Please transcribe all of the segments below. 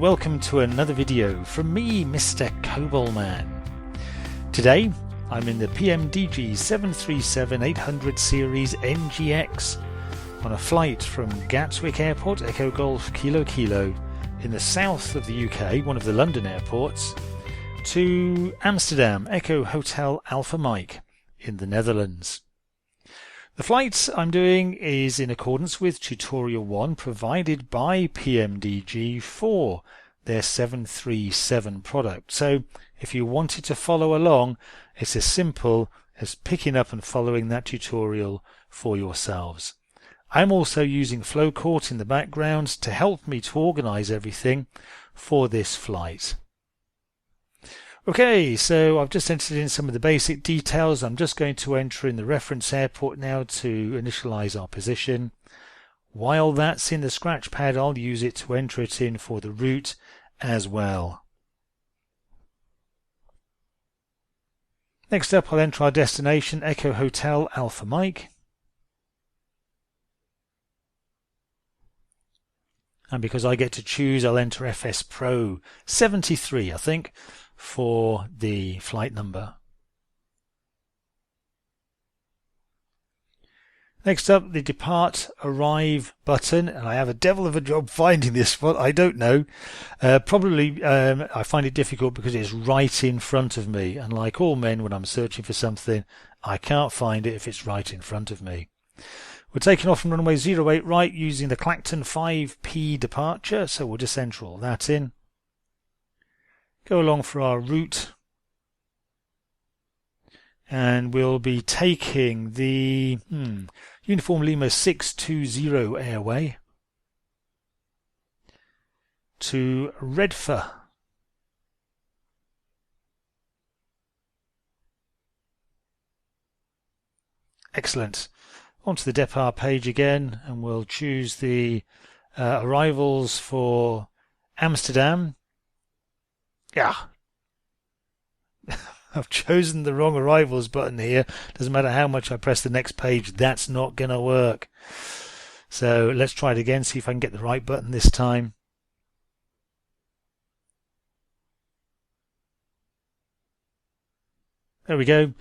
welcome to another video from me, Mr. Cobalman. Today I'm in the PMDG 737-800 series NGX on a flight from Gatwick Airport, Echo Golf Kilo Kilo, in the south of the UK, one of the London airports, to Amsterdam, Echo Hotel Alpha Mike in the Netherlands. The flight I'm doing is in accordance with Tutorial 1 provided by PMDG for their 737 product. So if you wanted to follow along, it's as simple as picking up and following that tutorial for yourselves. I'm also using Flowcourt in the background to help me to organize everything for this flight. Okay, so I've just entered in some of the basic details. I'm just going to enter in the reference airport now to initialize our position. While that's in the scratch pad, I'll use it to enter it in for the route as well. Next up, I'll enter our destination, Echo Hotel Alpha Mike. And because I get to choose, I'll enter FS Pro 73, I think, for the flight number. Next up, the Depart Arrive button, and I have a devil of a job finding this one. I don't know. Probably I find it difficult because it's right in front of me, and like all men, when I'm searching for something, I can't find it if it's right in front of me. We're taking off from runway 08 right using the Clacton 5P departure, so we'll just enter all that in. Go along for our route, and we'll be taking the Uniform Lima 620 airway to Redfer. Excellent. Onto the depart page again, and we'll choose the arrivals for Amsterdam. Yeah, I've chosen the wrong arrivals button here. Doesn't matter how much I press the next page, that's not going to work. So let's try it again, see if I can get the right button this time. There we go.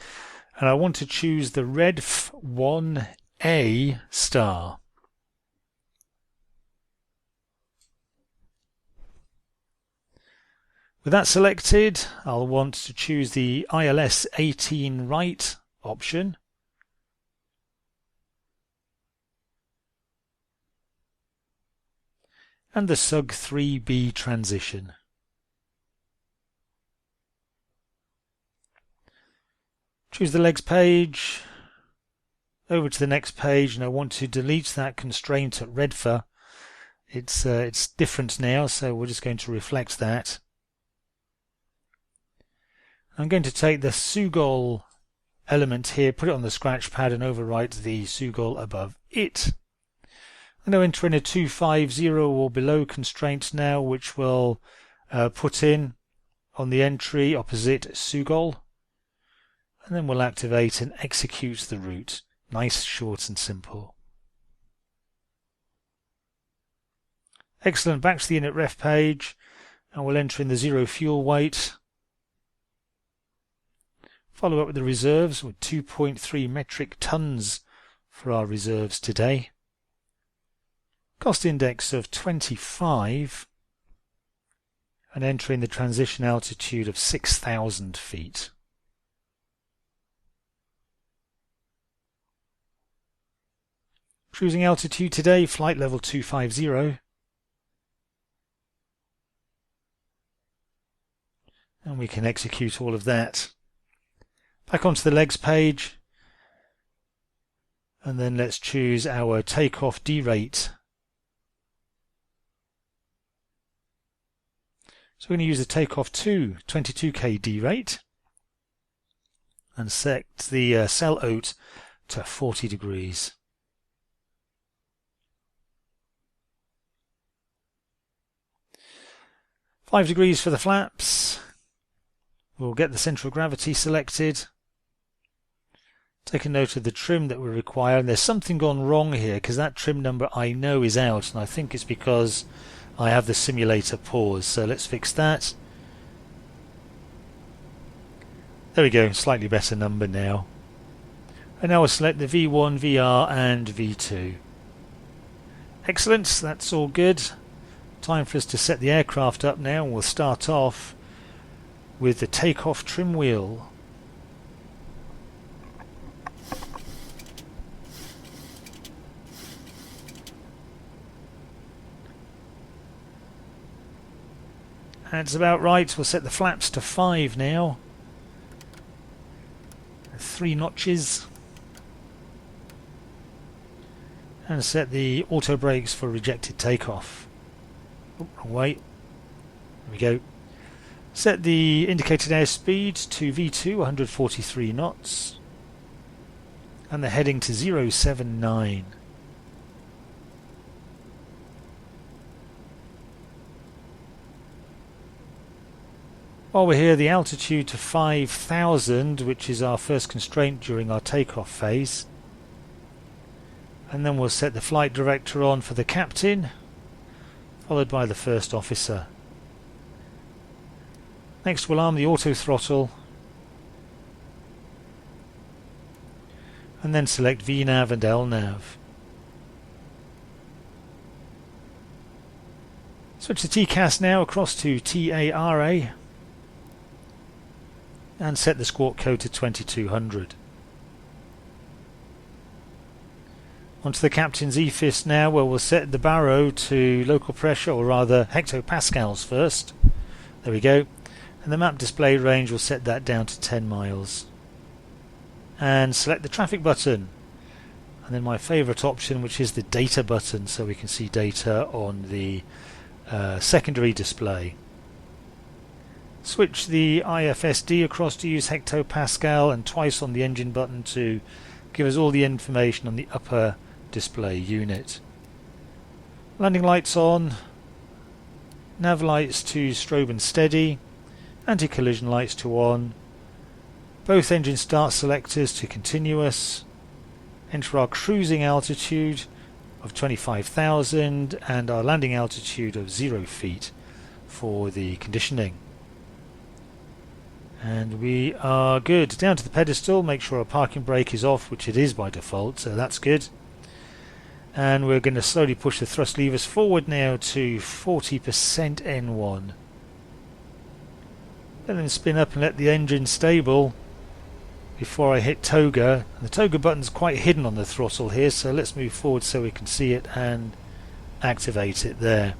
And I want to choose the Redf 1A star. With that selected, I'll want to choose the ILS 18 right option. And the SUG 3B transition. Choose the legs page, over to the next page, and I want to delete that constraint at Redfer. It's different now, so we're just going to reflect that. I'm going to take the Sugol element here, put it on the scratch pad and overwrite the Sugol above it. I'm going to enter in a 250 or below constraint now, which will put in on the entry opposite Sugol. And then we'll activate and execute the route. Nice, short and simple. Excellent, back to the init ref page, and we'll enter in the 0 fuel weight. Follow up with the reserves with 2.3 metric tons for our reserves today. Cost index of 25 and entering the transition altitude of 6,000 feet. Cruising altitude today, flight level 250. And we can execute all of that. Back onto the legs page, and then let's choose our takeoff D rate. So we're going to use the takeoff 2 22k D rate and set the cell oat to 40 degrees. Five degrees for the flaps. We'll get the central gravity selected. Take a note of the trim that we require, and there's something gone wrong here because that trim number I know is out, and I think it's because I have the simulator paused, so let's fix that. There we go, slightly better number now. And now we'll select the V1, VR and V2. Excellent, that's all good. Time for us to set the aircraft up now, and we'll start off with the takeoff trim wheel. That's about right. We'll set the flaps to 5 now. 3 notches. And set the auto brakes for rejected takeoff. Oh, wrong way. There we go. Set the indicated airspeed to V2, 143 knots. And the heading to 079. While we're here, the altitude to 5,000, which is our first constraint during our takeoff phase. And then we'll set the flight director on for the captain, followed by the first officer. Next we'll arm the auto throttle, and then select VNAV and LNAV. Switch the TCAS now across to TARA, and set the squawk code to 2200. Onto the captain's EFIS now, where we'll set the baro to local pressure, or rather hectopascals first. There we go. And the map display range, will set that down to 10 miles. And select the traffic button. And then my favourite option, which is the data button, so we can see data on the secondary display. Switch the IFSD across to use hectopascal, and twice on the engine button to give us all the information on the upper display unit. Landing lights on, nav lights to strobe and steady, anti-collision lights to on, both engine start selectors to continuous, enter our cruising altitude of 25,000 and our landing altitude of 0 feet for the conditioning. And we are good. Down to the pedestal, make sure our parking brake is off, which it is by default, so that's good. And we're going to slowly push the thrust levers forward now to 40% N1. And then spin up and let the engine stable before I hit toga. And the toga button's quite hidden on the throttle here, so let's move forward so we can see it and activate it there.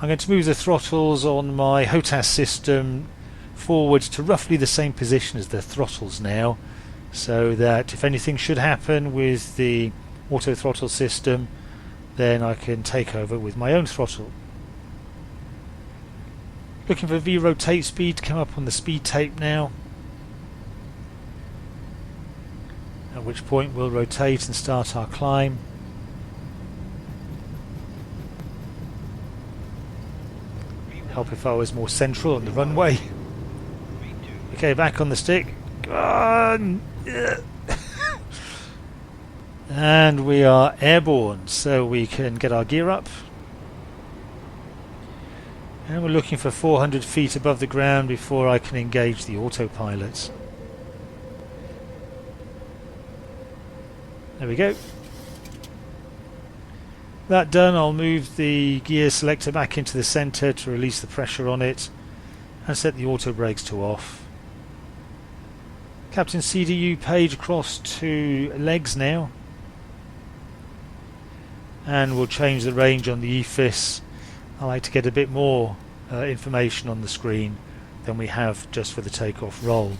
I'm going to move the throttles on my HOTAS system forward to roughly the same position as the throttles now, so that if anything should happen with the auto throttle system, then I can take over with my own throttle. Looking for V rotate speed to come up on the speed tape now, at which point we'll rotate and start our climb. Help if I was more central on the runway. Okay, back on the stick. Go on. And we are airborne, so we can get our gear up. And we're looking for 400 feet above the ground before I can engage the autopilot. There we go. That done, I'll move the gear selector back into the centre to release the pressure on it and set the auto brakes to off. Captain CDU page across to legs now, and we'll change the range on the EFIS. I like to get a bit more information on the screen than we have just for the takeoff roll.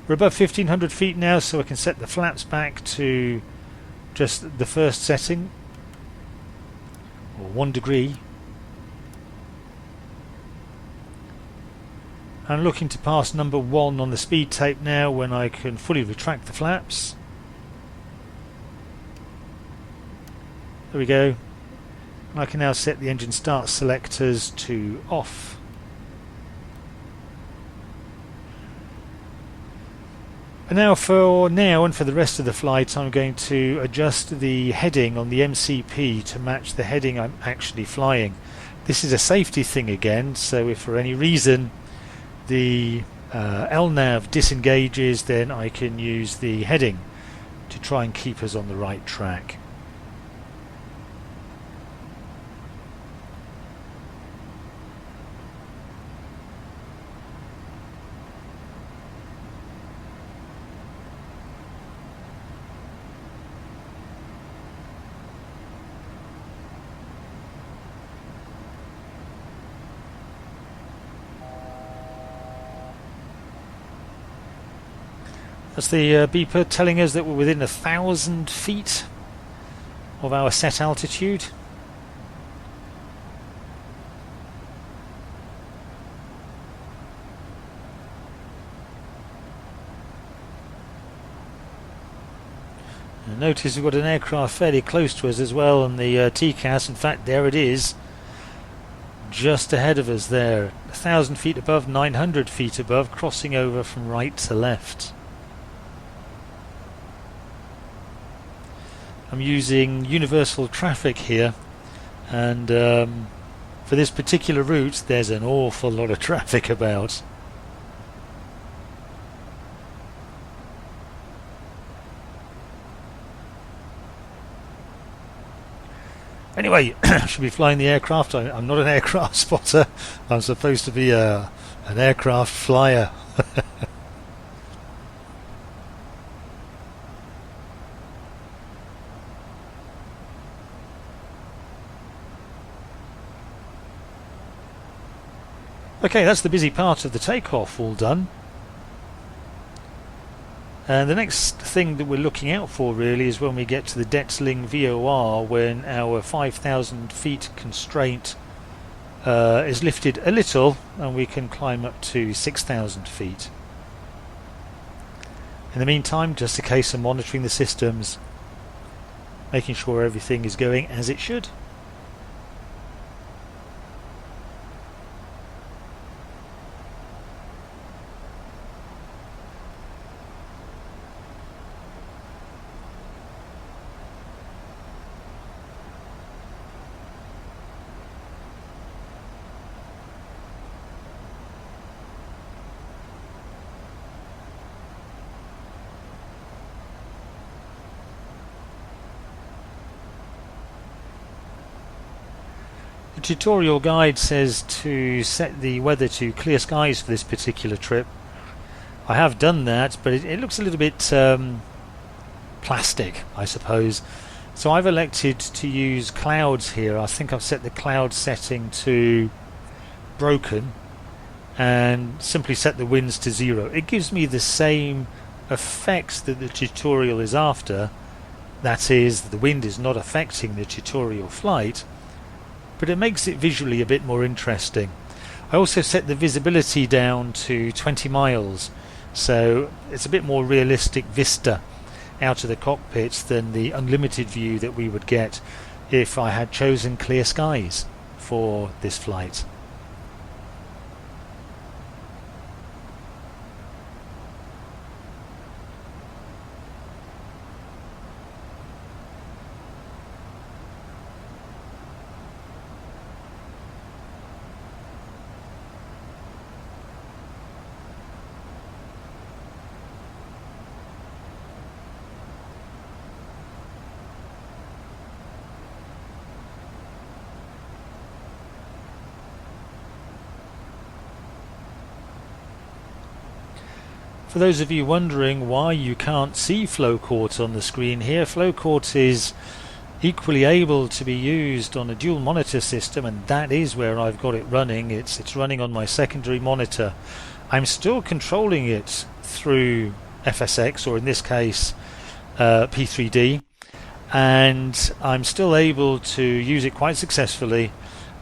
We're above 1500 feet now, so I can set the flaps back to just the first setting, or 1 degree. I'm looking to pass number 1 on the speed tape now, when I can fully retract the flaps. There we go. And I can now set the engine start selectors to off. And now for the rest of the flight, I'm going to adjust the heading on the MCP to match the heading I'm actually flying. This is a safety thing again, so if for any reason the LNAV disengages, then I can use the heading to try and keep us on the right track. That's the beeper telling us that we're within 1,000 feet of our set altitude. And notice we've got an aircraft fairly close to us as well on the TCAS. In fact, there it is, just ahead of us there, 1,000 feet above, 900 feet above, crossing over from right to left. I'm using universal traffic here, and for this particular route there's an awful lot of traffic about. Anyway, I should be flying the aircraft. I'm not an aircraft spotter. I'm supposed to be an aircraft flyer. Okay, that's the busy part of the takeoff all done. And the next thing that we're looking out for really is when we get to the Detling VOR, when our 5,000 feet constraint is lifted a little and we can climb up to 6,000 feet. In the meantime, just a case of monitoring the systems, making sure everything is going as it should. The tutorial guide says to set the weather to clear skies for this particular trip. I have done that, but it looks a little bit plastic, I suppose. So I've elected to use clouds here. I think I've set the cloud setting to broken and simply set the winds to 0. It gives me the same effects that the tutorial is after. That is, the wind is not affecting the tutorial flight, but it makes it visually a bit more interesting. I also set the visibility down to 20 miles, so it's a bit more realistic vista out of the cockpit than the unlimited view that we would get if I had chosen clear skies for this flight. For those of you wondering why you can't see flow court on the screen here, flow court is equally able to be used on a dual monitor system, and that is where I've got it running. It's running on my secondary monitor. I'm still controlling it through FSX, or in this case P3D, and I'm still able to use it quite successfully.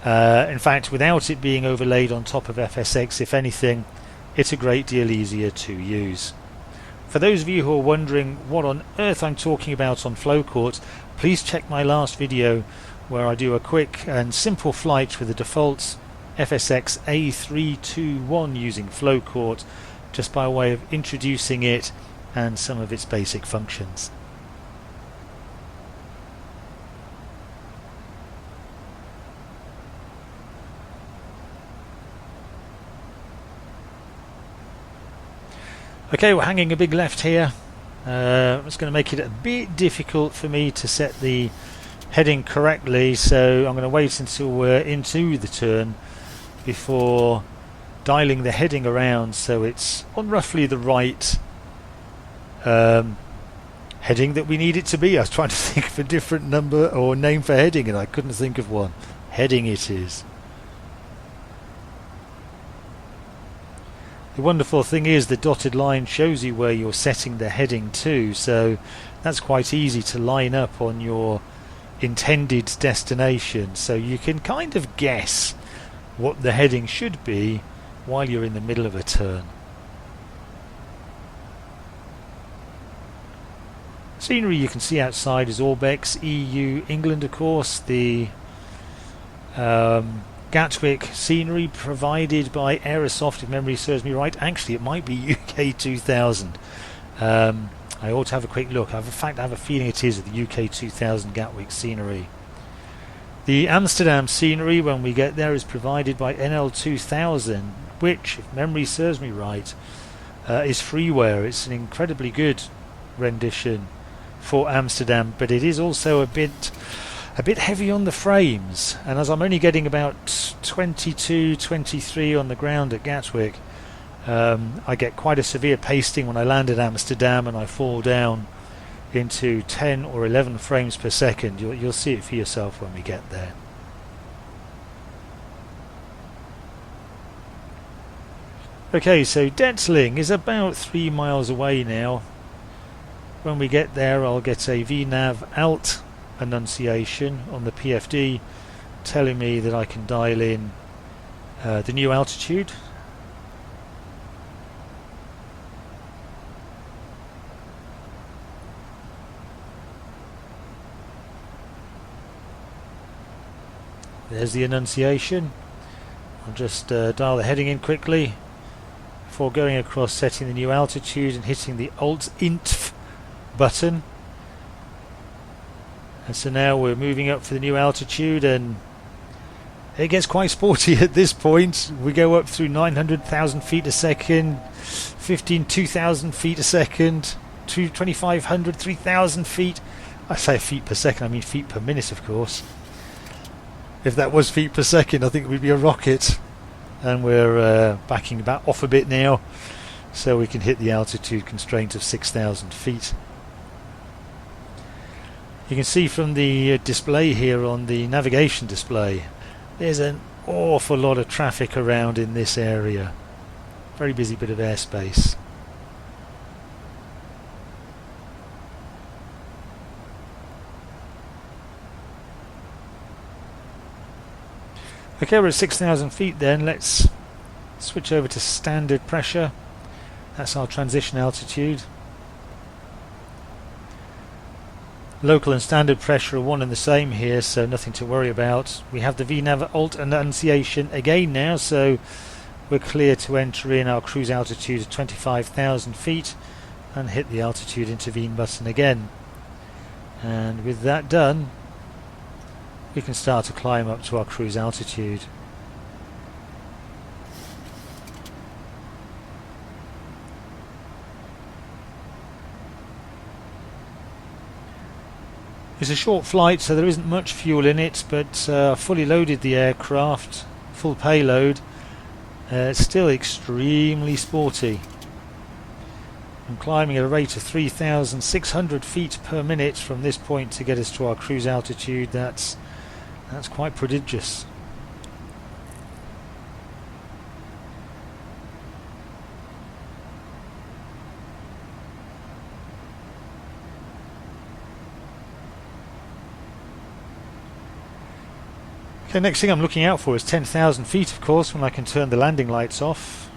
In fact, without it being overlaid on top of FSX, if anything, it's a great deal easier to use. For those of you who are wondering what on earth I'm talking about on flow court, please check my last video where I do a quick and simple flight with the default FSX A321 using flow court, just by way of introducing it and some of its basic functions. Okay, we're hanging a big left here. It's going to make it a bit difficult for me to set the heading correctly, so I'm going to wait until we're into the turn before dialing the heading around so it's on roughly the right heading that we need it to be. I was trying to think of a different number or name for heading and I couldn't think of one. Heading it is. The wonderful thing is the dotted line shows you where you're setting the heading to, so that's quite easy to line up on your intended destination, so you can kind of guess what the heading should be while you're in the middle of a turn. Scenery you can see outside is Orbex, EU, England of course, the Gatwick scenery provided by Aerosoft, if memory serves me right. Actually, it might be UK 2000. I ought to have a quick look. In fact, I have a feeling it is the UK 2000 Gatwick scenery. The Amsterdam scenery, when we get there, is provided by NL 2000, which, if memory serves me right, is freeware. It's an incredibly good rendition for Amsterdam, but it is also a bit heavy on the frames, and as I'm only getting about 22, 23 on the ground at Gatwick, I get quite a severe pasting when I land at Amsterdam and I fall down into 10 or 11 frames per second. You'll see it for yourself when we get there. Okay, so Detling is about 3 miles away now. When we get there I'll get a VNav Alt annunciation on the PFD telling me that I can dial in the new altitude. There's the annunciation. I'll just dial the heading in quickly before going across, setting the new altitude and hitting the Alt-INTF button. And so now we're moving up for the new altitude, and it gets quite sporty at this point. We go up through 900,000 feet a second, 2,000 feet a second, 2,500, 3,000 feet. I say feet per second, I mean feet per minute, of course. If that was feet per second, I think it would be a rocket. And we're backing back off a bit now, so we can hit the altitude constraint of 6,000 feet. You can see from the display here on the navigation display, there's an awful lot of traffic around in this area. Very busy bit of airspace. Okay, we're at 6,000 feet then. Let's switch over to standard pressure. That's our transition altitude. Local and standard pressure are one and the same here, so nothing to worry about. We have the VNav Alt annunciation again now, so we're clear to enter in our cruise altitude of 25,000 feet and hit the altitude intervene button again. And with that done, we can start to climb up to our cruise altitude. It's a short flight, so there isn't much fuel in it, but fully loaded the aircraft, full payload. It's still extremely sporty. I'm climbing at a rate of 3,600 feet per minute from this point to get us to our cruise altitude. That's quite prodigious. Okay, next thing I'm looking out for is 10,000 feet, of course, when I can turn the landing lights off.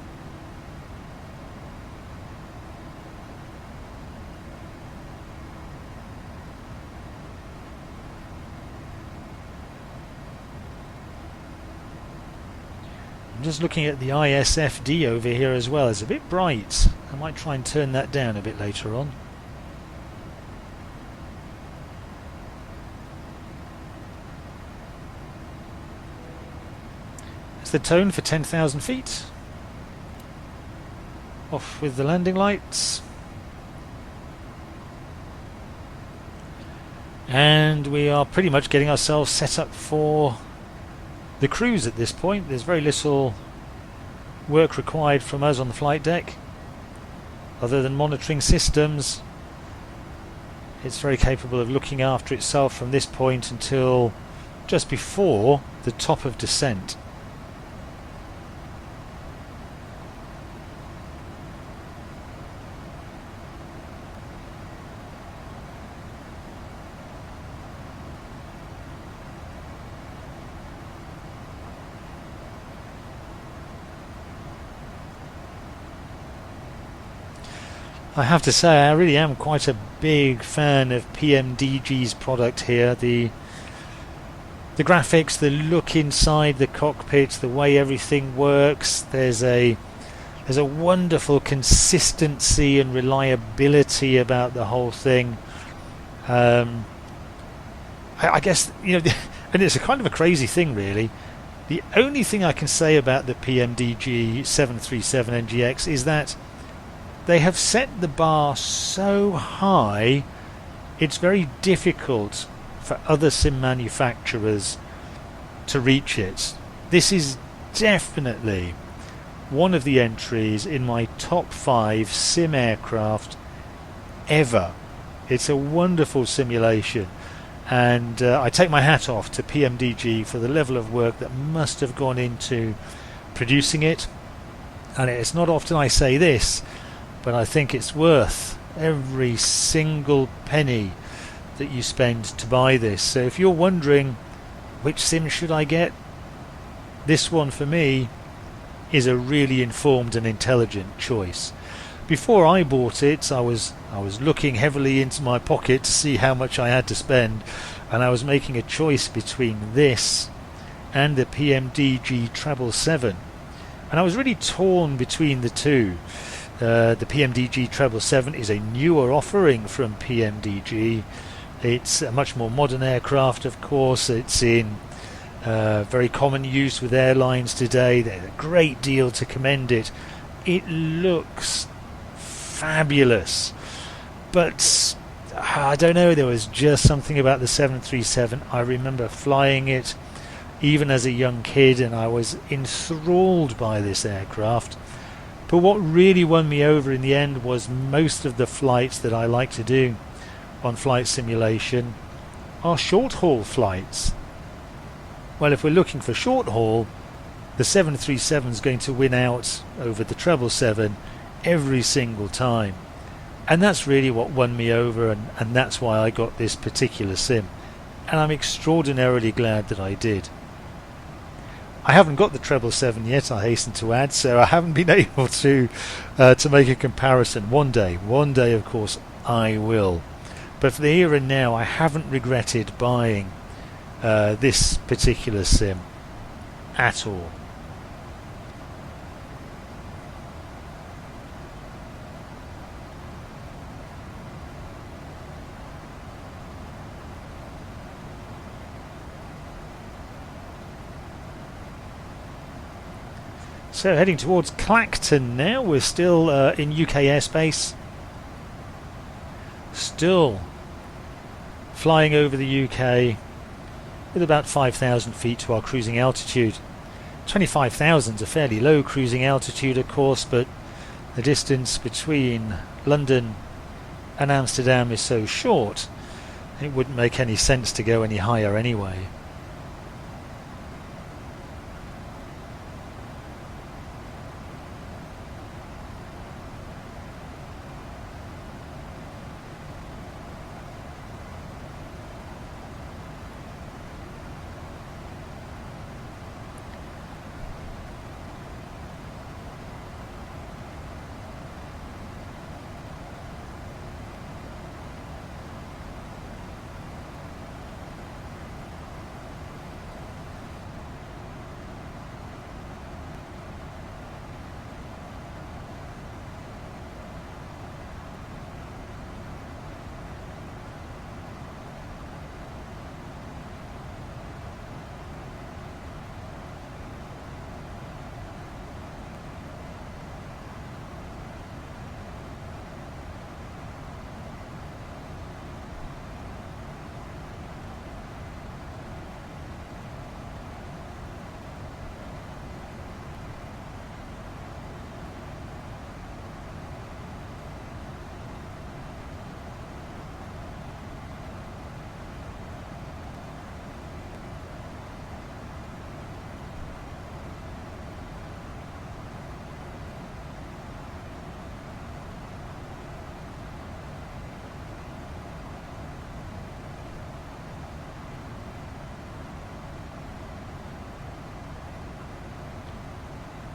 I'm just looking at the ISFD over here as well. It's a bit bright. I might try and turn that down a bit later on. It's the tone for 10,000 feet. Off with the landing lights. And we are pretty much getting ourselves set up for the cruise at this point. There's very little work required from us on the flight deck other than monitoring systems. It's very capable of looking after itself from this point until just before the top of descent. I have to say, I really am quite a big fan of PMDG's product here. The graphics, the look inside the cockpit, the way everything works. There's a wonderful consistency and reliability about the whole thing. I guess, you know, and it's a kind of a crazy thing, really. The only thing I can say about the PMDG 737 NGX is that they have set the bar so high, it's very difficult for other sim manufacturers to reach it. This is definitely one of the entries in my top 5 sim aircraft ever. It's a wonderful simulation, and I take my hat off to PMDG for the level of work that must have gone into producing it. And it's not often I say this, but I think it's worth every single penny that you spend to buy this. So if you're wondering which sim should I get, this one for me is a really informed and intelligent choice. Before I bought it, I was looking heavily into my pocket to see how much I had to spend, and I was making a choice between this and the PMDG 777, and I was really torn between the two. The PMDG 777 is a newer offering from PMDG. It's a much more modern aircraft, of course. It's in very common use with airlines today. There's a great deal to commend it. It looks fabulous, but I don't know, there was just something about the 737. I remember flying it even as a young kid, and I was enthralled by this aircraft. But what really won me over in the end was most of the flights that I like to do on flight simulation are short haul flights. Well, if we're looking for short haul, the 737 is going to win out over the 777 every single time. And that's really what won me over, and that's why I got this particular sim. And I'm extraordinarily glad that I did. I haven't got the 777 yet, I hasten to add, so I haven't been able to make a comparison. One day of course I will. But for the here and now, I haven't regretted buying this particular sim at all. So heading towards Clacton now. We're still in UK airspace. Still flying over the UK with about 5,000 feet to our cruising altitude. 25,000 is a fairly low cruising altitude, of course, but the distance between London and Amsterdam is so short, it wouldn't make any sense to go any higher anyway.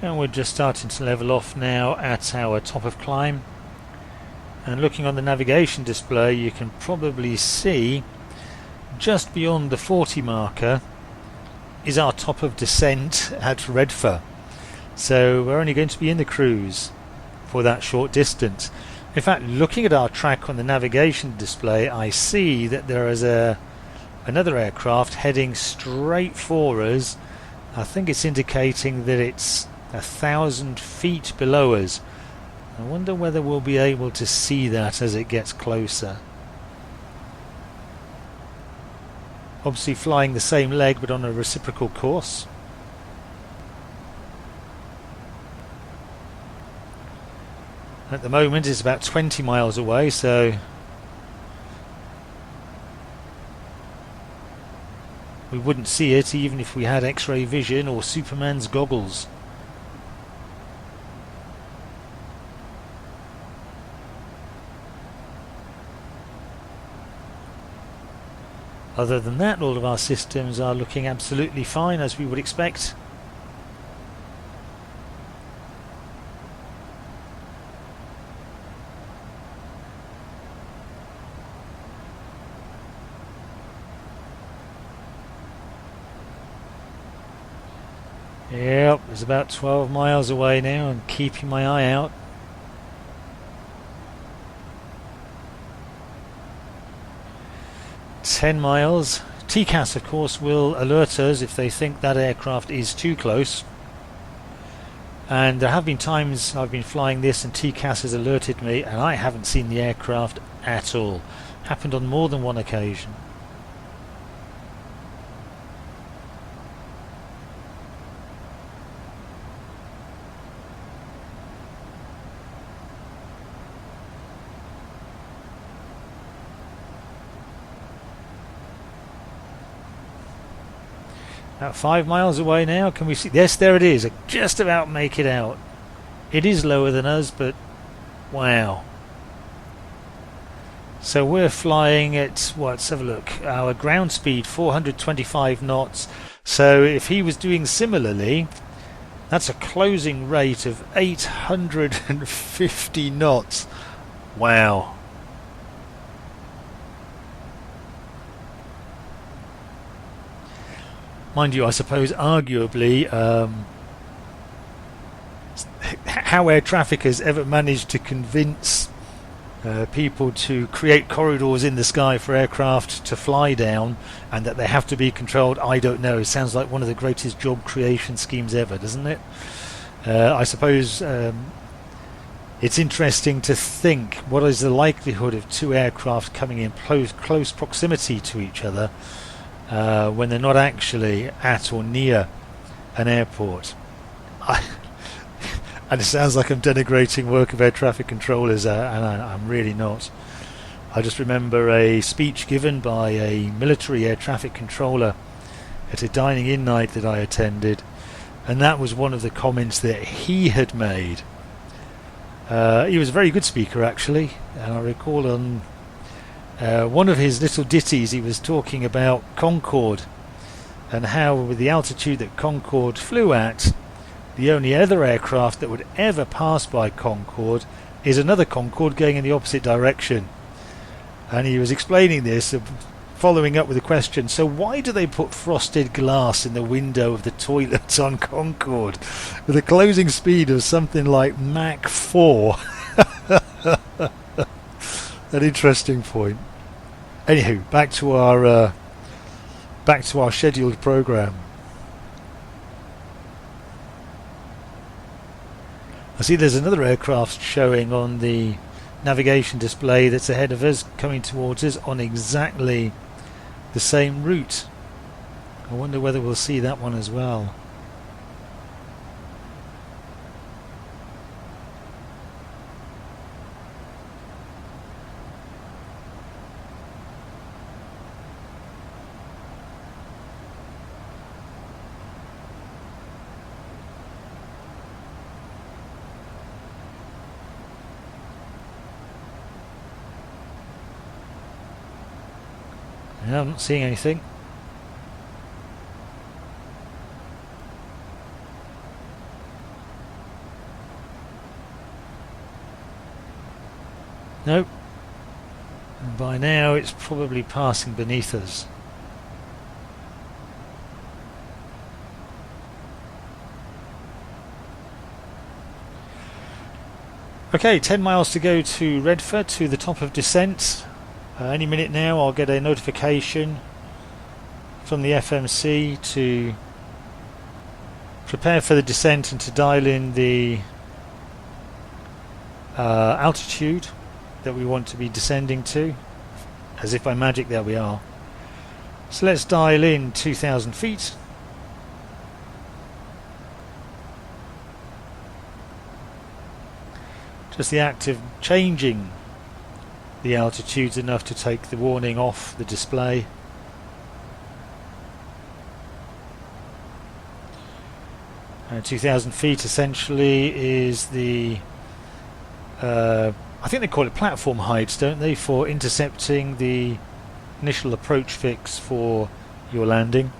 And we're just starting to level off now at our top of climb. And looking on the navigation display, you can probably see just beyond the 40 marker is our top of descent at Redfer. So we're only going to be in the cruise for that short distance. In fact, looking at our track on the navigation display, I see that there is another aircraft heading straight for us. I think it's indicating that it's 1,000 feet below us. I wonder whether we'll be able to see that as it gets closer. Obviously flying the same leg but on a reciprocal course. At the moment it's about 20 miles away, so we wouldn't see it even if we had X-ray vision or Superman's goggles. Other than that, all of our systems are looking absolutely fine, as we would expect. Yep, it's about 12 miles away now. I'm keeping my eye out. $10 miles. TCAS of course will alert us if they think that aircraft is too close, and there have been times I've been flying this and TCAS has alerted me and I haven't seen the aircraft at all. Happened on more than one occasion. About 5 miles away now. Can we see? Yes, there it is. I just about make it out. It is lower than us, but wow. So we're flying at, what, let's have a look. Our ground speed 425 knots. So if he was doing similarly, that's a closing rate of 850 knots. Wow. Mind you, I suppose arguably how air traffickers ever managed to convince people to create corridors in the sky for aircraft to fly down and that they have to be controlled, I don't know. It sounds like one of the greatest job creation schemes ever, doesn't it? I suppose it's interesting to think, what is the likelihood of two aircraft coming in close proximity to each other when they're not actually at or near an airport? And it sounds like I'm denigrating work of air traffic controllers, and I'm really not. I just remember a speech given by a military air traffic controller at a dining-in night that I attended, and that was one of the comments that he had made. He was a very good speaker actually, and I recall on one of his little ditties he was talking about Concorde and how with the altitude that Concorde flew at, the only other aircraft that would ever pass by Concorde is another Concorde going in the opposite direction. And he was explaining this, following up with a question, so why do they put frosted glass in the window of the toilets on Concorde with a closing speed of something like Mach 4? An interesting point. Anywho, back to our scheduled program. I see there's another aircraft showing on the navigation display that's ahead of us, coming towards us on exactly the same route. I wonder whether we'll see that one as well. No, I'm not seeing anything. Nope. And by now it's probably passing beneath us. Okay, 10 miles to go to Redford, to the top of descent. Any minute now I'll get a notification from the FMC to prepare for the descent and to dial in the altitude that we want to be descending to. As if by magic, there we are. So let's dial in 2,000 feet. Just the act of changing the altitudes enough to take the warning off the display. 2,000 feet essentially is the I think they call it platform heights, don't they, for intercepting the initial approach fix for your landing.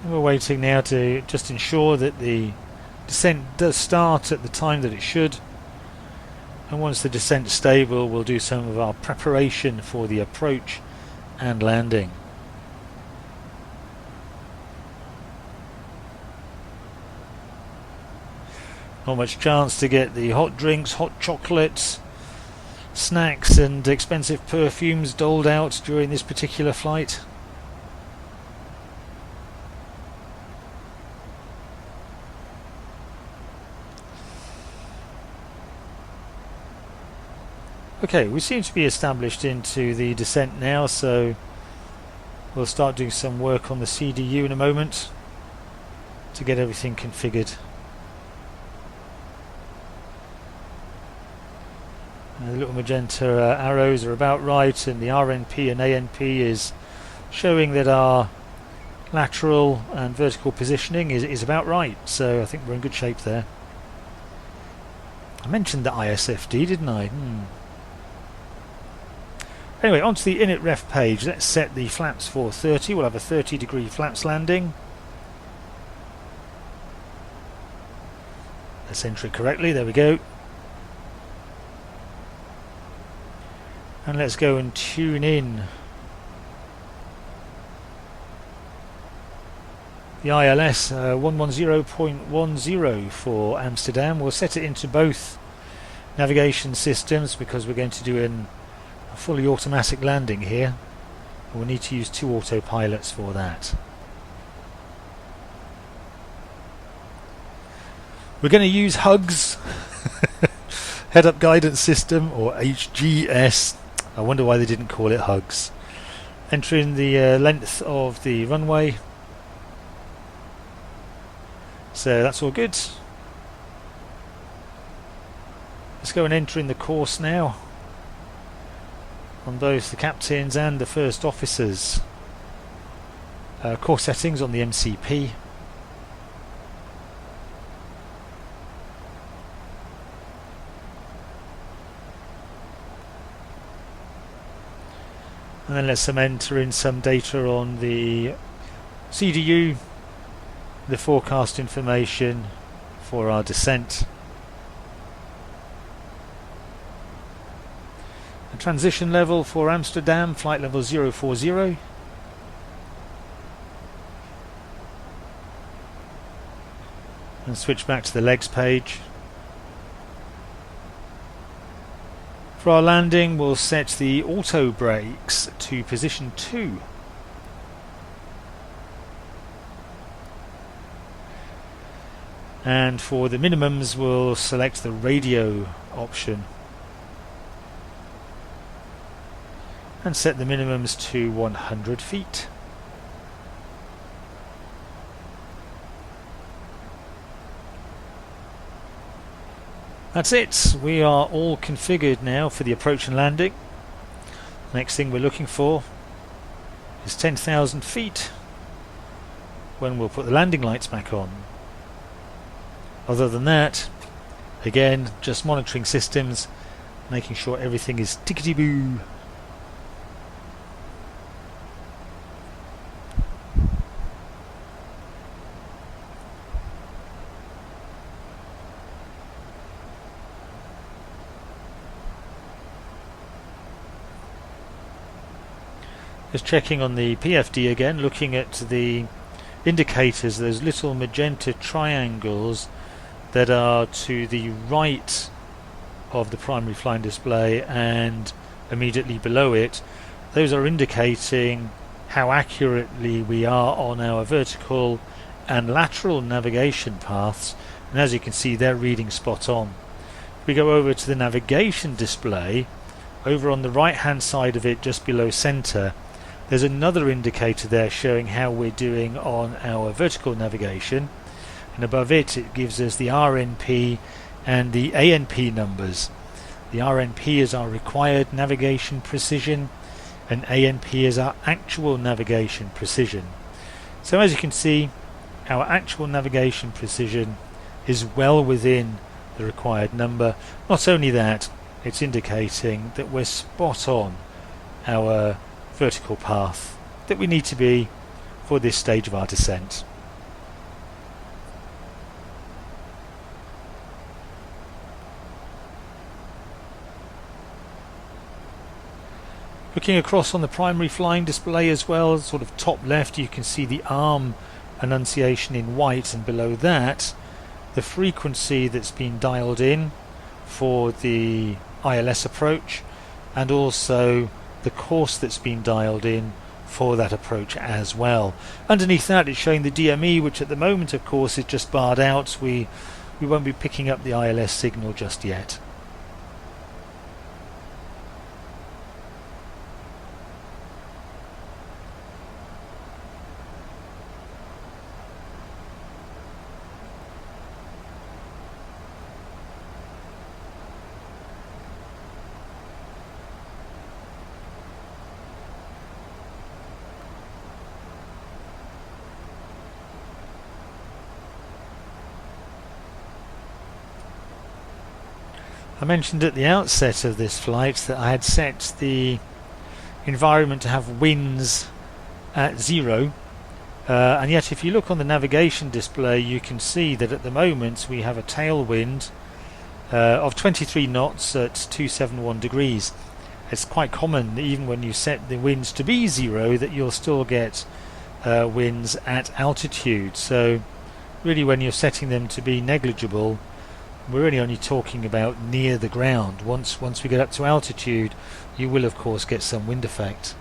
And we're waiting now to just ensure that the descent does start at the time that it should. And once the descent's stable, we'll do some of our preparation for the approach and landing. Not much chance to get the hot drinks, hot chocolates, snacks and expensive perfumes doled out during this particular flight. Okay, we seem to be established into the descent now, so we'll start doing some work on the CDU in a moment to get everything configured. The little magenta arrows are about right, and the RNP and ANP is showing that our lateral and vertical positioning is about right, so I think we're in good shape there. I mentioned the ISFD, didn't I? Anyway, onto the init ref page. Let's set the flaps for 30. We'll have a 30-degree flaps landing. Let's enter it correctly. There we go. And let's go and tune in the ILS 110.10 for Amsterdam. We'll set it into both navigation systems because we're going to do a fully automatic landing here. We'll need to use 2 autopilots for that. We're going to use HUGS, Head-Up Guidance System, or HGS. I wonder why they didn't call it HUGS. Entering the length of the runway. So that's all good. Let's go and enter in the course now on both the captains and the first officers. Course settings on the MCP. And then let's enter in some data on the CDU, the forecast information for our descent. The transition level for Amsterdam, flight level 040. And switch back to the legs page. For our landing, we'll set the auto brakes to position 2. And for the minimums, we'll select the radio option and set the minimums to 100 feet. That's it. We are all configured now for the approach and landing. Next thing we're looking for is 10,000 feet when we'll put the landing lights back on. Other than that, again, just monitoring systems making sure everything is tickety-boo. Just checking on the PFD again, looking at the indicators, those little magenta triangles that are to the right of the primary flying display and immediately below it. Those are indicating how accurately we are on our vertical and lateral navigation paths, and as you can see, they're reading spot on. If we go over to the navigation display, over on the right hand side of it, just below center, there's another indicator there showing how we're doing on our vertical navigation, and above it, it gives us the RNP and the ANP numbers. The RNP is our required navigation precision, and ANP is our actual navigation precision. So as you can see, our actual navigation precision is well within the required number. Not only that, it's indicating that we're spot on our vertical path that we need to be for this stage of our descent. Looking across on the primary flying display as well, sort of top left, you can see the arm annunciation in white, and below that the frequency that's been dialed in for the ILS approach, and also the course that's been dialed in for that approach as well. Underneath that, it's showing the DME, which at the moment of course is just barred out. We won't be picking up the ILS signal just yet. I mentioned at the outset of this flight that I had set the environment to have winds at 0, and yet if you look on the navigation display, you can see that at the moment we have a tailwind of 23 knots at 271 degrees. It's quite common, even when you set the winds to be 0, that you'll still get winds at altitude. So really, when you're setting them to be negligible, we're really only talking about near the ground. Once we get up to altitude, you will of course get some wind effect.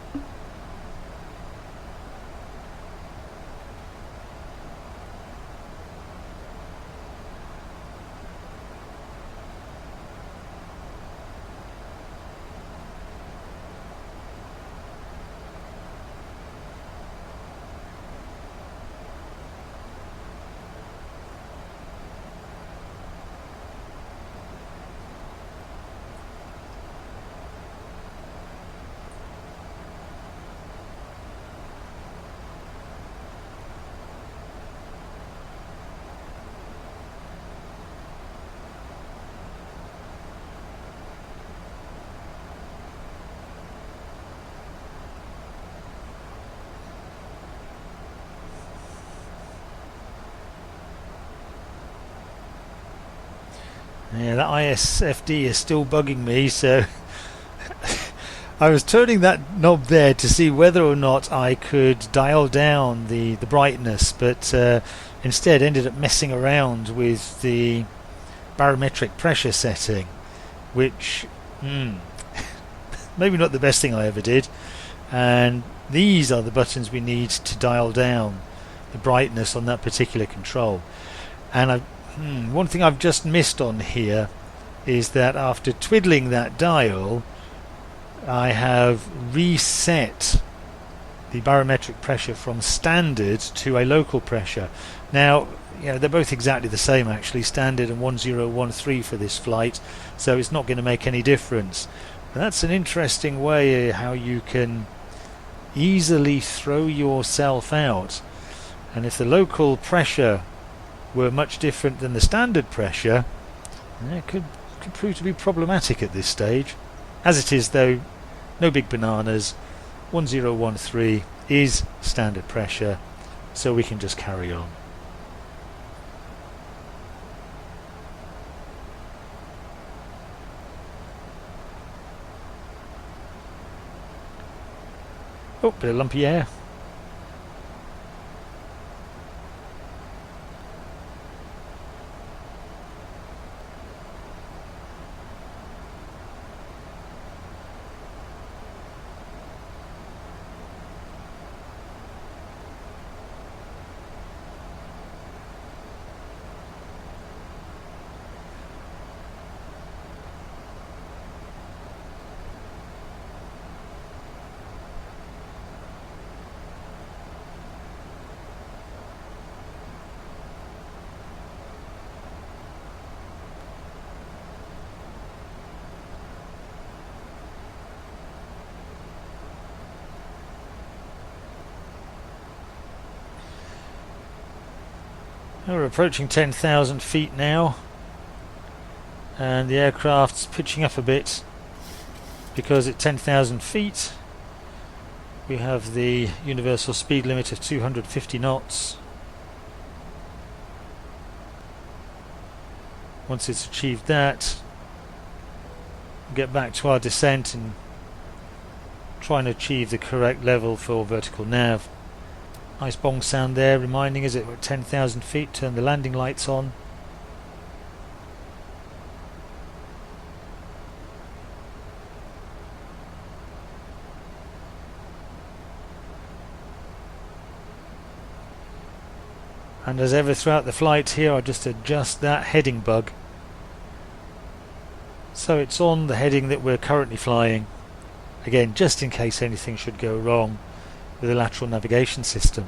Yeah, that ISFD is still bugging me, so I was turning that knob there to see whether or not I could dial down the brightness, but instead ended up messing around with the barometric pressure setting, which maybe not the best thing I ever did. And these are the buttons we need to dial down the brightness on that particular control. And one thing I've just missed on here is that after twiddling that dial, I have reset the barometric pressure from standard to a local pressure. Now, they're both exactly the same actually, standard and 1013 for this flight, so it's not going to make any difference. But that's an interesting way how you can easily throw yourself out. And if the local pressure were much different than the standard pressure, it could could prove to be problematic at this stage. As it is though, no big bananas. 1013 is standard pressure, so we can just carry on. Oh, bit of lumpy air. We're approaching 10,000 feet now, and the aircraft's pitching up a bit because at 10,000 feet we have the universal speed limit of 250 knots. Once it's achieved that, we'll get back to our descent and try and achieve the correct level for vertical nav. Nice bong sound there, reminding us that we're at 10,000 feet. Turn the landing lights on. And as ever throughout the flight here, I just adjust that heading bug so it's on the heading that we're currently flying. Again, just in case anything should go wrong with the lateral navigation system.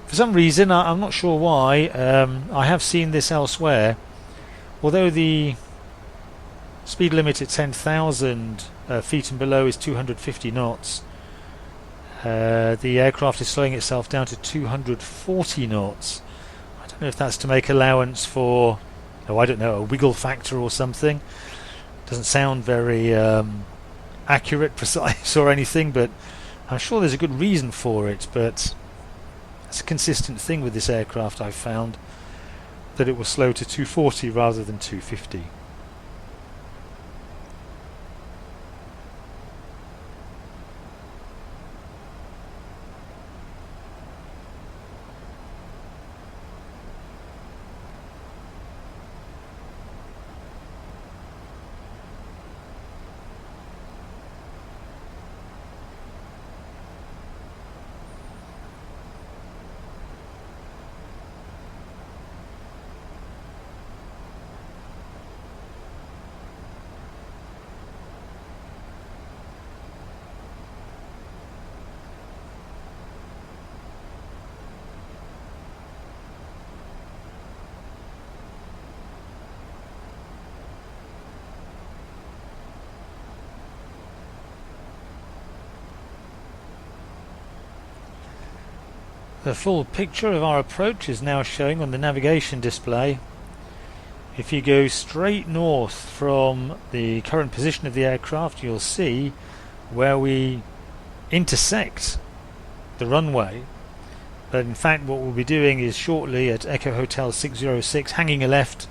For some reason, I'm not sure why, I have seen this elsewhere. Although the speed limit at 10,000 feet and below is 250 knots, the aircraft is slowing itself down to 240 knots. I don't know if that's to make allowance for, oh, I don't know, a wiggle factor or something. Doesn't sound very accurate, precise or anything, but I'm sure there's a good reason for it. But it's a consistent thing with this aircraft, I've found, that it will slow to 240 rather than 250. The full picture of our approach is now showing on the navigation display. If you go straight north from the current position of the aircraft, you'll see where we intersect the runway. But in fact what we'll be doing is shortly at Echo Hotel 606 hanging a left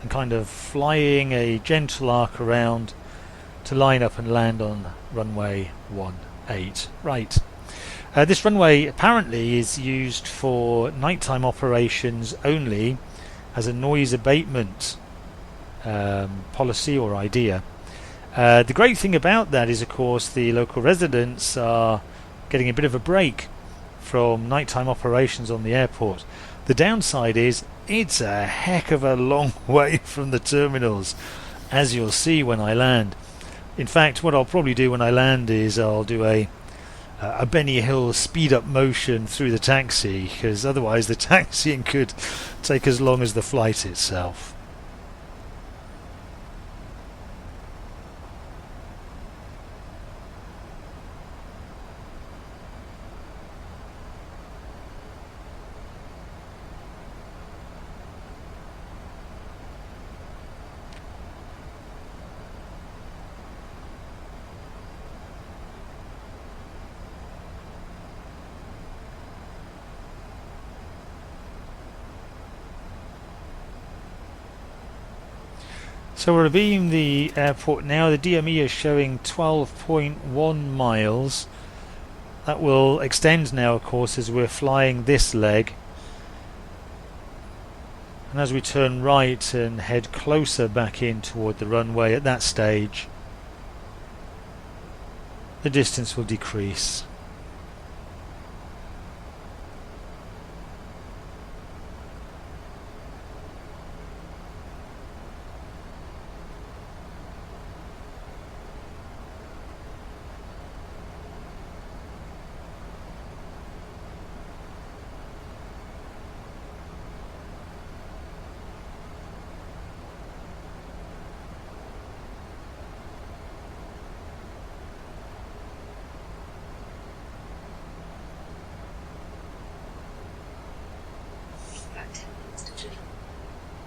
and kind of flying a gentle arc around to line up and land on runway 18. Right. This runway apparently is used for nighttime operations only as a noise abatement policy or idea. The great thing about that is, of course, the local residents are getting a bit of a break from nighttime operations on the airport. The downside is it's a heck of a long way from the terminals, as you'll see when I land. In fact, what I'll probably do when I land is I'll do a Benny Hill speed up motion through the taxi, because otherwise the taxiing could take as long as the flight itself. So we're abeam the airport now. The DME is showing 12.1 miles. That will extend now, of course, as we're flying this leg. And as we turn right and head closer back in toward the runway at that stage, the distance will decrease.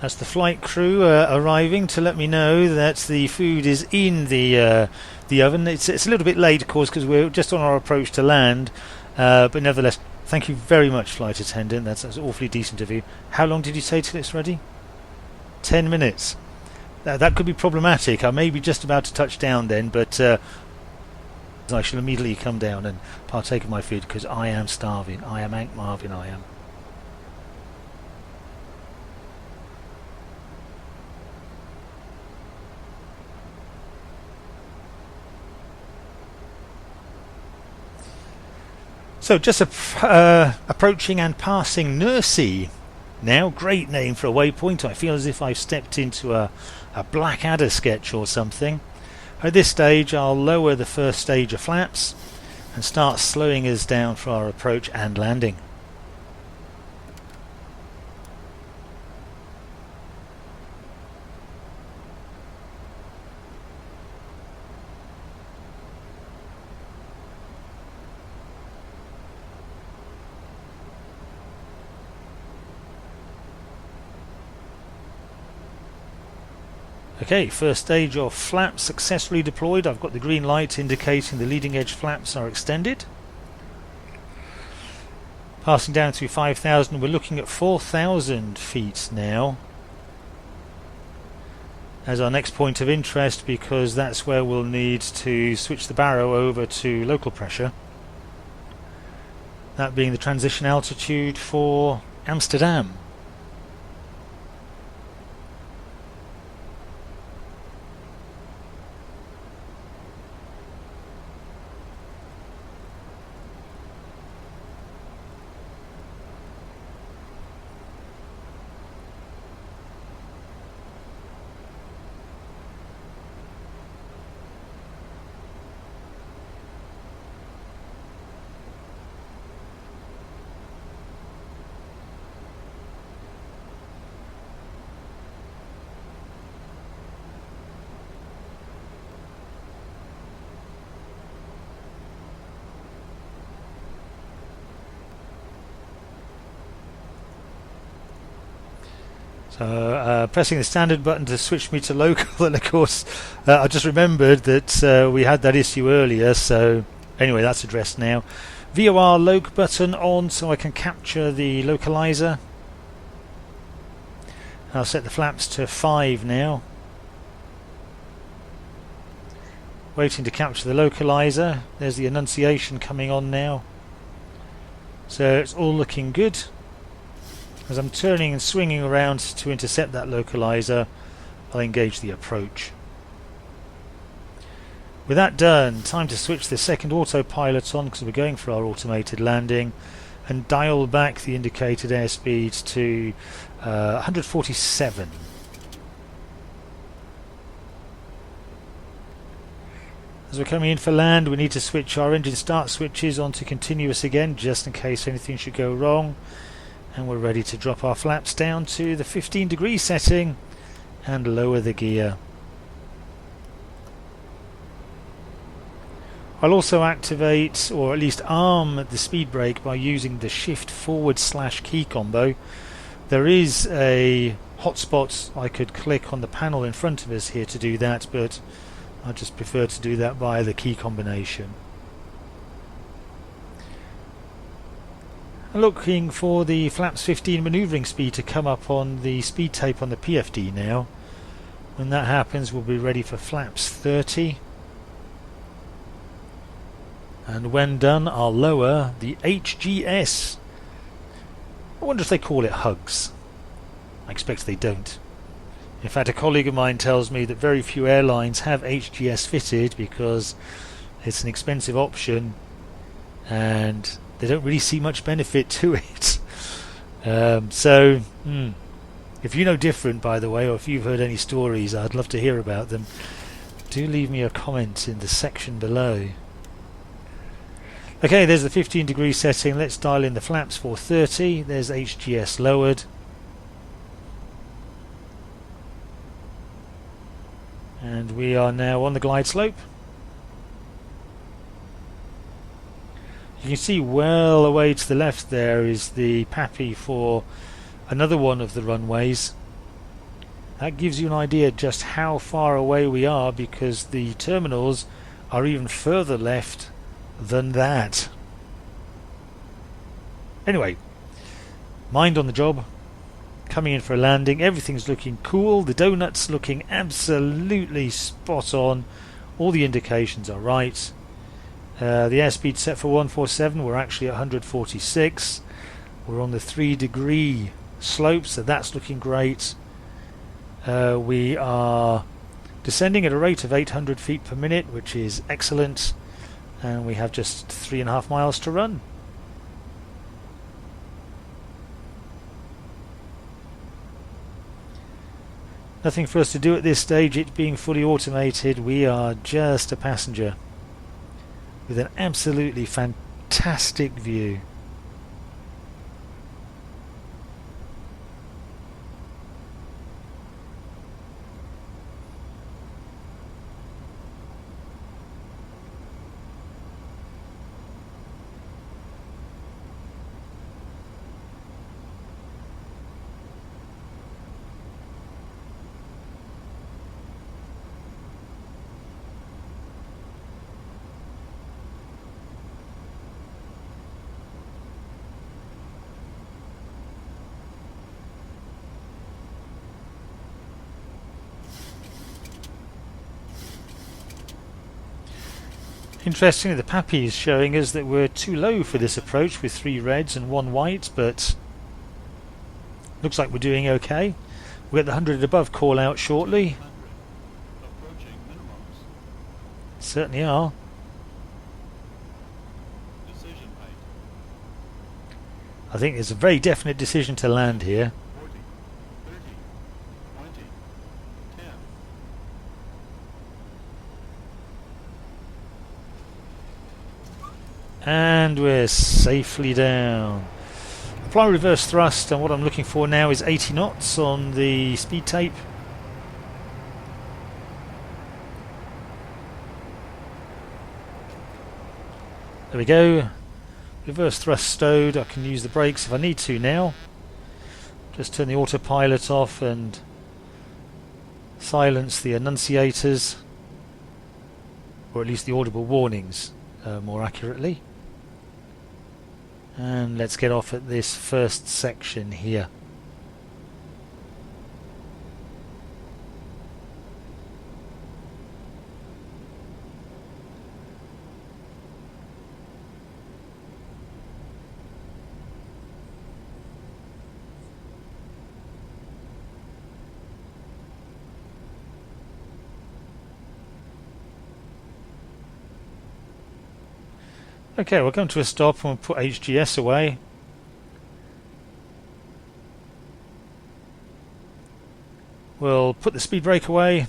That's the flight crew arriving to let me know that the food is in the oven. It's a little bit late, of course, because we're just on our approach to land, but nevertheless, thank you very much, flight attendant. That's awfully decent of you. How long did you say till it's ready? 10 minutes. That could be problematic. I may be just about to touch down then, but I shall immediately come down and partake of my food because I am starving. I am Hank Marvin, I am. So just approaching and passing Nursey now. Great name for a waypoint. I feel as if I've stepped into a Blackadder sketch or something. At this stage I'll lower the first stage of flaps and start slowing us down for our approach and landing. Okay, first stage of flaps successfully deployed. I've got the green light indicating the leading edge flaps are extended. Passing down through 5,000, we're looking at 4,000 feet now as our next point of interest, because that's where we'll need to switch the barrow over to local pressure. That being the transition altitude for Amsterdam. Pressing the standard button to switch me to local, and of course I just remembered that we had that issue earlier, so anyway, that's addressed now. VOR loc button on so I can capture the localizer. I'll set the flaps to 5 now. Waiting to capture the localizer. There's the annunciation coming on now. So it's all looking good. As I'm turning and swinging around to intercept that localizer, I'll engage the approach. With that done, time to switch the second autopilot on because we're going for our automated landing, and dial back the indicated airspeed to 147. As we're coming in for land, we need to switch our engine start switches onto continuous again, just in case anything should go wrong. And we're ready to drop our flaps down to the 15-degree setting and lower the gear. I'll also activate, or at least arm, the speed brake by using the shift / key combo. There is a hotspot I could click on the panel in front of us here to do that, but I just prefer to do that via the key combination. Looking for the flaps 15 manoeuvring speed to come up on the speed tape on the PFD now. When that happens, we'll be ready for flaps 30. And when done, I'll lower the HGS. I wonder if they call it hugs. I expect they don't. In fact, a colleague of mine tells me that very few airlines have HGS fitted because it's an expensive option and they don't really see much benefit to it. If you know different, by the way, or if you've heard any stories, I'd love to hear about them. Do leave me a comment in the section below. Okay, there's the 15-degree setting. Let's dial in the flaps for 30. There's HGS lowered. And we are now on the glide slope. You can see well away to the left there is the PAPI for another one of the runways. That gives you an idea just how far away we are, because the terminals are even further left than that. Anyway, mind on the job, coming in for a landing. Everything's looking cool, the donuts looking absolutely spot on, all the indications are right. The airspeed set for 147, we're actually at 146. We're on the 3-degree slope, so that's looking great. We are descending at a rate of 800 feet per minute, which is excellent, and we have just 3.5 miles to run. Nothing for us to do at this stage, it being fully automated. We are just a passenger with an absolutely fantastic view. Interestingly, the PAPI is showing us that we're too low for this approach with 3 reds and 1 white, but looks like we're doing okay. We'll get the 100 above call out shortly. Certainly are. I think it's a very definite decision to land here. And we're safely down. Apply reverse thrust, and what I'm looking for now is 80 knots on the speed tape. There we go. Reverse thrust stowed. I can use the brakes if I need to now. Just turn the autopilot off and silence the annunciators, or at least the audible warnings, more accurately. And let's get off at this first section here. Okay, we'll come to a stop and we'll put HGS away. We'll put the speed brake away.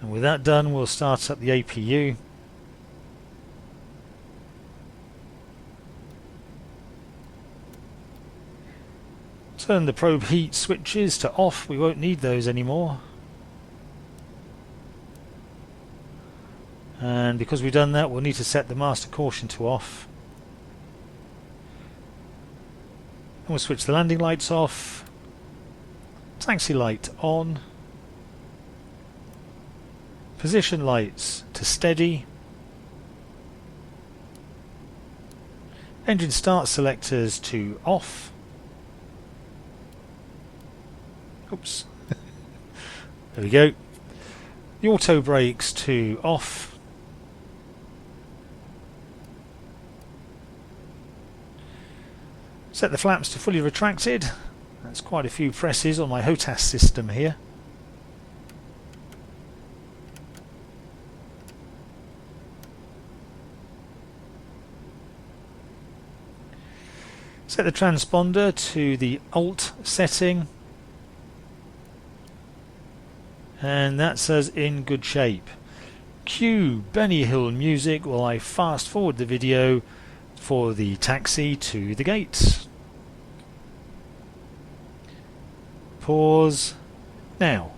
And with that done, we'll start up the APU. Turn the probe heat switches to off. We won't need those anymore. And because we've done that, we'll need to set the master caution to off. And we'll switch the landing lights off. Taxi light on. Position lights to steady. Engine start selectors to off. Oops. There we go. The auto brakes to off. Set the flaps to fully retracted. That's quite a few presses on my HOTAS system here. Set the transponder to the Alt setting. And that's us in good shape. Cue Benny Hill music while I fast forward the video for the taxi to the gate. Pause now.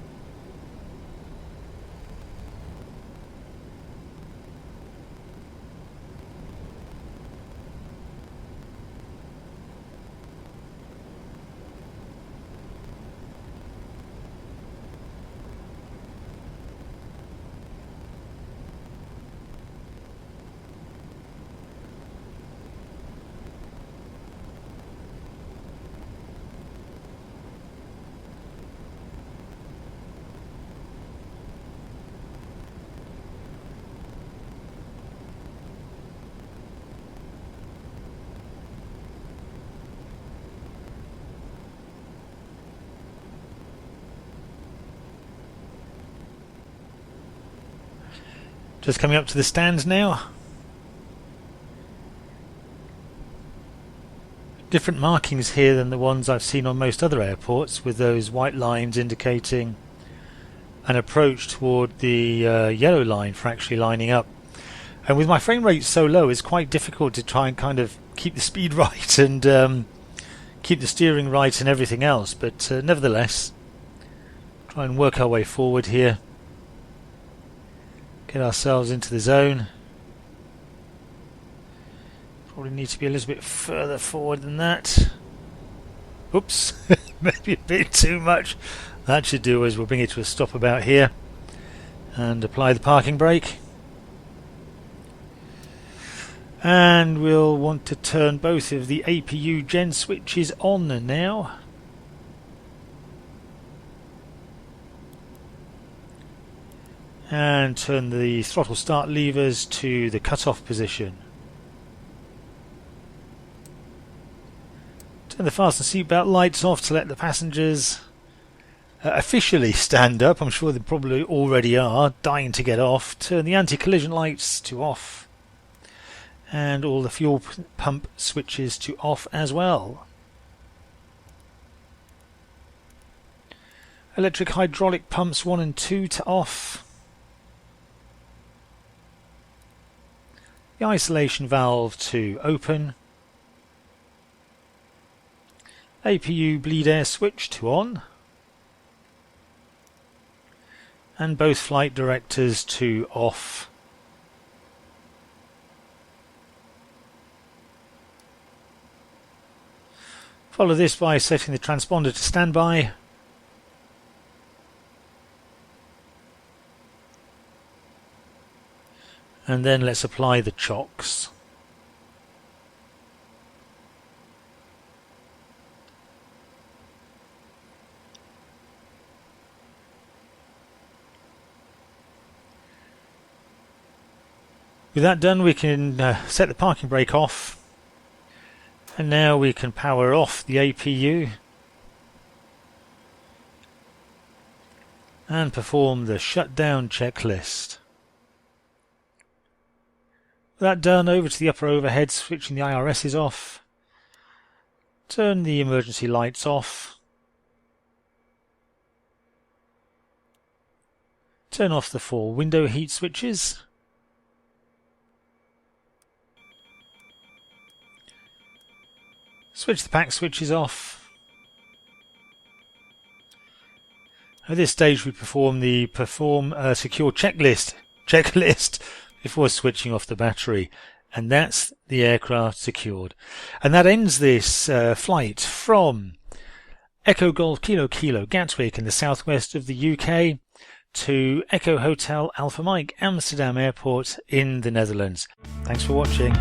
Just coming up to the stands now. Different markings here than the ones I've seen on most other airports, with those white lines indicating an approach toward the yellow line for actually lining up. And with my frame rate so low, it's quite difficult to try and kind of keep the speed right and keep the steering right and everything else, but nevertheless, try and work our way forward here. Get ourselves into the zone. Probably need to be a little bit further forward than that. Oops, maybe a bit too much. That should do as we'll bring it to a stop about here and apply the parking brake. And we'll want to turn both of the APU gen switches on now. And turn the throttle start levers to the cut-off position. Turn the fasten seatbelt lights off to let the passengers officially stand up. I'm sure they probably already are, dying to get off. Turn the anti-collision lights to off. And all the fuel pump switches to off as well. Electric hydraulic pumps 1 and 2 to off. The isolation valve to open. APU bleed air switch to on. And both flight directors to off. Follow this by setting the transponder to standby. And then let's apply the chocks. With that done, we can set the parking brake off. And now we can power off the APU. And perform the shutdown checklist. That done, over to the upper overhead, switching the IRSs off. Turn the emergency lights off. Turn off the 4 window heat switches. Switch the pack switches off. At this stage we perform the secure checklist before switching off the battery, and that's the aircraft secured. And that ends this flight from Echo Golf Kilo Kilo Gatwick in the southwest of the UK to Echo Hotel Alpha Mike Amsterdam Airport in the Netherlands. Thanks for watching.